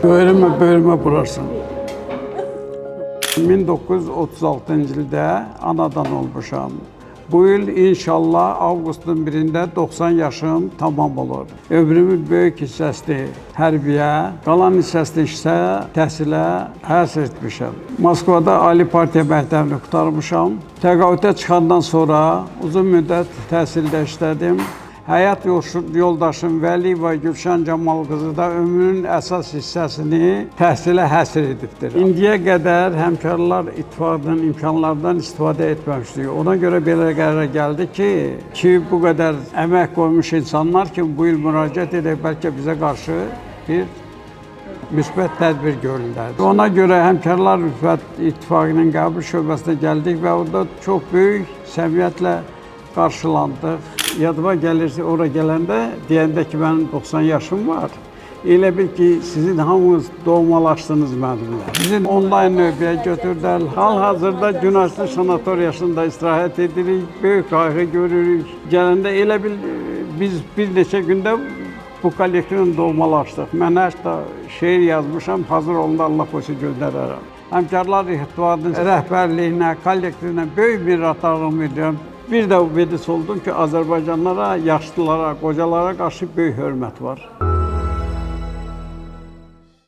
Böyrəmə vurarsın. 1936-cı ildə anadan olmuşam. Bu il inşallah avqustun 1-də 90 yaşım tamam olur. Ömrümün böyük hissəsini hərbiyə, qalan hissəsini isə təhsilə həsr etmişəm. Moskvada Ali Partiya məktəbini qurtarmışam. Təqaüdə çıxandan sonra uzun müddət təhsildə işlədim. Həyat yoldaşım Vəliyeva Gülşən Camal qızı da ömrünün əsas hissəsini təhsilə həsr edibdir. İndiyə qədər Həmkarlar İttifaqının imkanlarından istifadə etməmişdik. Ona görə belə qərara gəldi ki, bu qədər əmək qoymuş insanlar ki, bu il müraciət edək, bəlkə bizə qarşı bir müsbət tədbir görürlər. Ona görə Həmkarlar İttifaqının qəbul şöbəsinə gəldik və orada çox böyük səmiyyətlə qarşılandıq. Yadıma gəlir, ora gələndə deyəndə ki, mənim 90 yaşım var. Elə bil ki, sizin hamınız doğmalaşdınız mənimlə. Bizim onlayn növbəyə götürdülər. Hal-hazırda Günəşli sanatoriyasında istirahət edirik, böyük qayğı görürük. Gələndə elə bil biz bir neçə gündə bu kollektivlə doğmalaşdıq. Mən hətta şeir yazmışam, hazır olanda Allah qoysa göndərərəm. Həmkarlar İttifaqının rəhbərliyinə, kollektivinə böyük minnətdarlığımı edirəm. Bir də vədiz oldum ki, Azərbaycanlara, yaşlılara, qocalara qarşı böyük hörmət var.